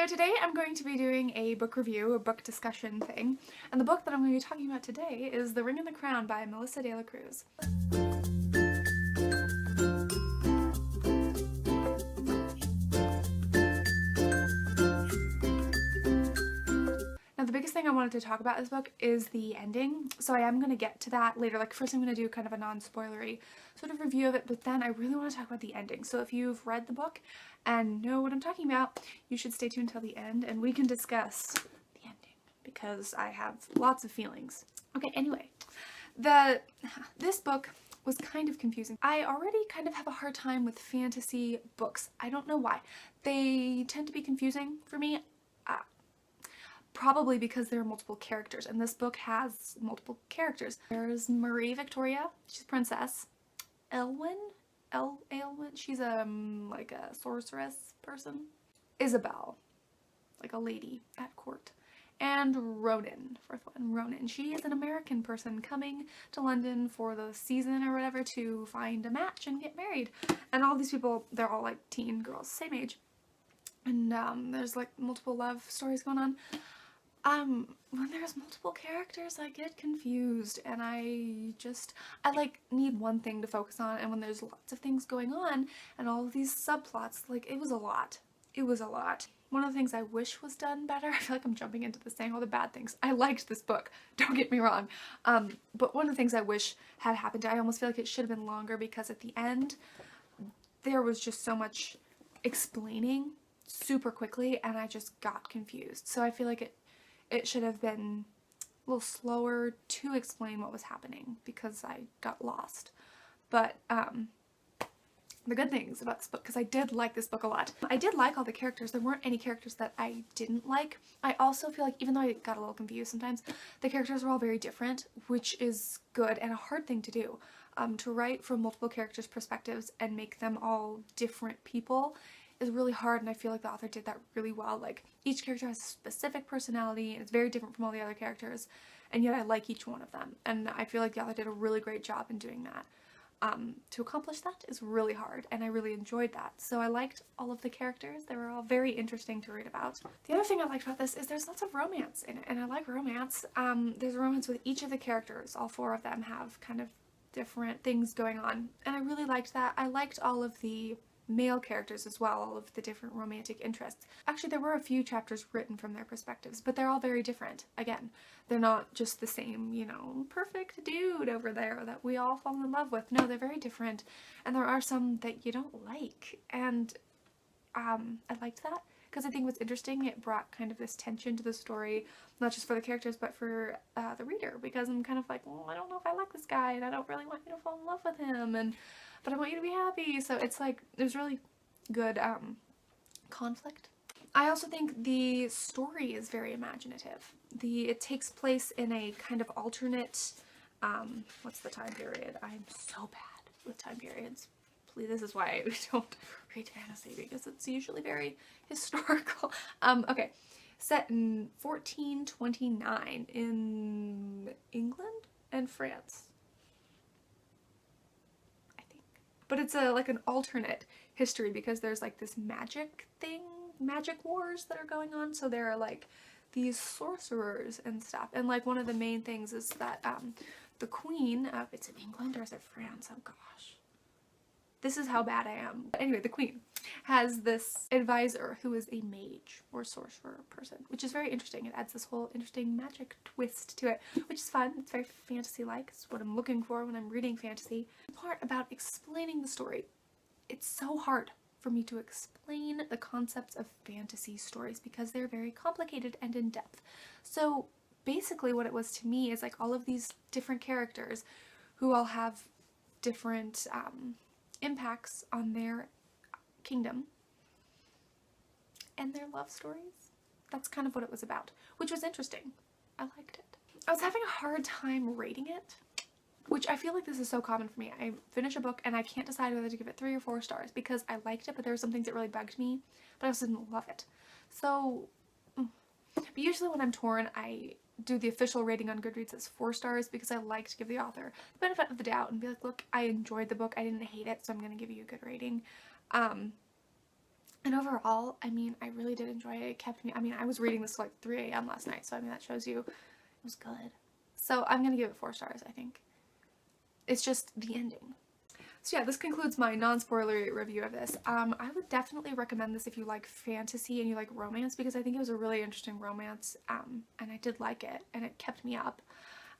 So today I'm going to be doing a book review, a book discussion thing, and the book that I'm going to be talking about today is The Ring and the Crown by Melissa De La Cruz. Now the biggest thing I wanted to talk about this book is the ending, so I am going to get to that later. Like first I'm going to do kind of a non-spoilery sort of review of it, but then I really want to talk about the ending. So if you've read the book and know what I'm talking about, you should stay tuned till the end and we can discuss the ending because I have lots of feelings. Okay, anyway, this book was kind of confusing. I already kind of have a hard time with fantasy books. I don't know why. They tend to be confusing for me. Probably because there are multiple characters, and this book has multiple characters. There's Marie Victoria, she's a princess. Elwyn, she's like a sorceress person. Isabel, like a lady at court. And Ronan, fourth one, Ronan. She is an American person coming to London for the season or whatever to find a match and get married. And all these people, they're all like teen girls, same age. And there's like multiple love stories going on. When there's multiple characters, I get confused and I like need one thing to focus on, and when there's lots of things going on and all of these subplots, like it was a lot. It was a lot. One of the things I wish was done better, I feel like I'm jumping into this saying all the bad things. I liked this book, don't get me wrong. But one of the things I wish had happened, I almost feel like it should have been longer because at the end, there was just so much explaining super quickly and I just got confused. So I feel like it should have been a little slower to explain what was happening because I got lost. But the good things about this book, because I did like this book a lot. I did like all the characters. There weren't any characters that I didn't like. I also feel like even though I got a little confused sometimes, the characters were all very different, which is good and a hard thing to do. To write from multiple characters' perspectives and make them all different people is really hard, and I feel like the author did that really well. Like each character has a specific personality and it's very different from all the other characters, and yet I like each one of them, and I feel like the author did a really great job in doing that. To accomplish that is really hard, and I really enjoyed that. So I liked all of the characters. They were all very interesting to read about. The other thing I liked about this is there's lots of romance in it, and I like romance. There's romance with each of the characters. All four of them have kind of different things going on, and I really liked that. I liked all of the male characters as well, all of the different romantic interests. Actually, there were a few chapters written from their perspectives, but they're all very different. Again, they're not just the same, you know, perfect dude over there that we all fall in love with. No, they're very different, and there are some that you don't like, and I liked that because I think what's interesting, it brought kind of this tension to the story, not just for the characters but for the reader, because I'm kind of like, well, I don't know if I like this guy and I don't really want you to fall in love with him, but I want you to be happy. So it's like there's really good conflict. I also think the story is very imaginative. It takes place in a kind of alternate, what's the time period? I'm so bad with time periods. Please, this is why I don't read fantasy, because it's usually very historical. Okay, set in 1429 in England and France, I think. But it's like an alternate history because there's like this magic thing, magic wars that are going on. So there are like these sorcerers and stuff, and like one of the main things is that the queen, it's in England or is it France? Oh gosh. This is how bad I am. But anyway, the queen has this advisor who is a mage or sorcerer person, which is very interesting. It adds this whole interesting magic twist to it, which is fun. It's very fantasy-like. It's what I'm looking for when I'm reading fantasy. The part about explaining the story, it's so hard for me to explain the concepts of fantasy stories because they're very complicated and in-depth. So basically what it was to me is like all of these different characters who all have different impacts on their kingdom and their love stories. That's kind of what it was about, which was interesting. I liked it. I was having a hard time rating it, which I feel like this is so common for me. I finish a book and I can't decide whether to give it 3 or 4 stars because I liked it, but there were some things that really bugged me, but I also didn't love it. So, but usually when I'm torn, I do the official rating on Goodreads as 4 stars because I like to give the author the benefit of the doubt and be like, look, I enjoyed the book, I didn't hate it, so I'm going to give you a good rating. And overall, I mean, I really did enjoy it. It kept me, I mean, I was reading this till like 3 a.m. last night, so I mean, that shows you it was good. So I'm gonna give it 4 stars, I think. It's just the ending. So yeah, this concludes my non-spoilery review of this. I would definitely recommend this if you like fantasy and you like romance, because I think it was a really interesting romance, and I did like it, and it kept me up.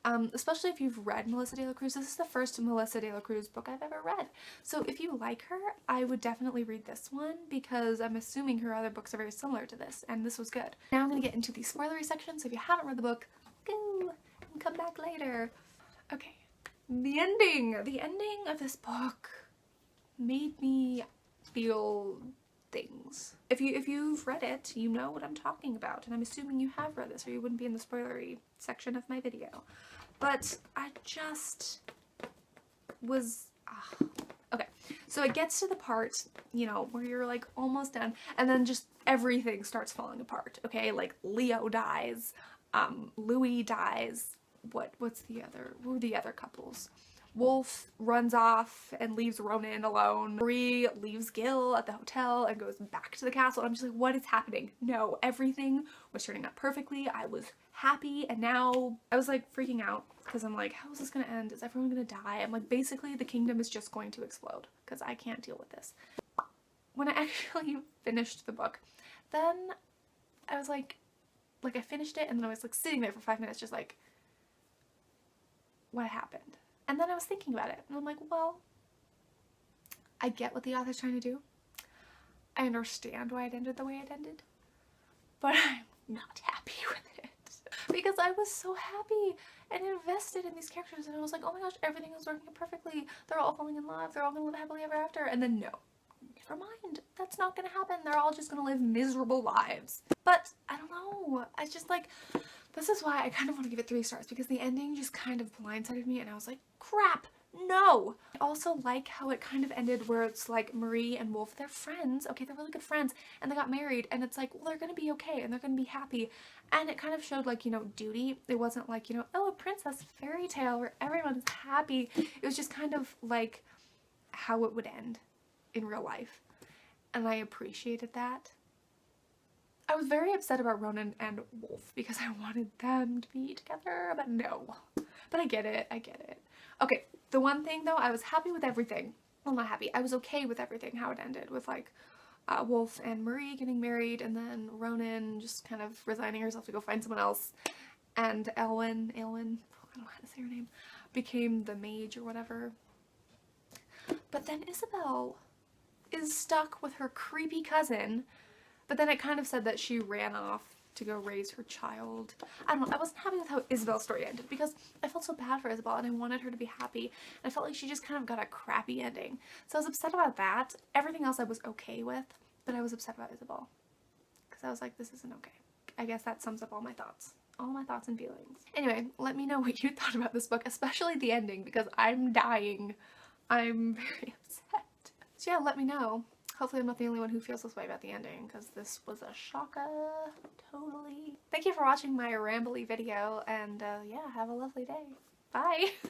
Especially if you've read Melissa De La Cruz. This is the first Melissa De La Cruz book I've ever read. So if you like her, I would definitely read this one, because I'm assuming her other books are very similar to this, and this was good. Now I'm going to get into the spoilery section, so if you haven't read the book, go and come back later. Okay. The ending of this book made me feel things. If you've read it, you know what I'm talking about, and I'm assuming you have read this or you wouldn't be in the spoilery section of my video. But I just was okay. So it gets to the part, you know, where you're like almost done, and then just everything starts falling apart. Okay, like Leo dies, Louis dies. What's the other, who are the other couples? Wolf runs off and leaves Ronan alone. Marie leaves Gil at the hotel and goes back to the castle. I'm just like, what is happening? No, everything was turning out perfectly. I was happy, and now I was like freaking out because I'm like, how is this gonna end? Is everyone gonna die? I'm like, basically the kingdom is just going to explode because I can't deal with this. When I actually finished the book, then I was like I finished it, and then I was like sitting there for 5 minutes just like, what happened? And then I was thinking about it, and I'm like, well, I get what the author's trying to do. I understand why it ended the way it ended, but I'm not happy with it. Because I was so happy and invested in these characters, and I was like, oh my gosh, everything is working perfectly. They're all falling in love. They're all gonna live happily ever after. And then no, never mind. That's not gonna happen. They're all just gonna live miserable lives. But I don't know. I just like, this is why I kind of want to give it 3 stars, because the ending just kind of blindsided me, and I was like, crap, no! I also like how it kind of ended where it's like Marie and Wolf, they're friends, okay, they're really good friends, and they got married, and it's like, well, they're gonna be okay, and they're gonna be happy, and it kind of showed like, you know, duty. It wasn't like, you know, oh, a princess fairy tale where everyone's happy. It was just kind of like how it would end in real life, and I appreciated that. I was very upset about Ronan and Wolf because I wanted them to be together, but no. But I get it, I get it. Okay, the one thing though, I was happy with everything. Well, not happy, I was okay with everything, how it ended, with like Wolf and Marie getting married, and then Ronan just kind of resigning herself to go find someone else, and Elwyn, I don't know how to say her name, became the mage or whatever. But then Isabel is stuck with her creepy cousin. But then it kind of said that she ran off to go raise her child. I don't know, I wasn't happy with how Isabel's story ended, because I felt so bad for Isabel and I wanted her to be happy. And I felt like she just kind of got a crappy ending. So I was upset about that. Everything else I was okay with, but I was upset about Isabel. Because I was like, this isn't okay. I guess that sums up all my thoughts. All my thoughts and feelings. Anyway, let me know what you thought about this book, especially the ending, because I'm dying. I'm very upset. So yeah, let me know. Hopefully I'm not the only one who feels this way about the ending, because this was a shocker. Totally. Thank you for watching my rambly video, and yeah, have a lovely day. Bye!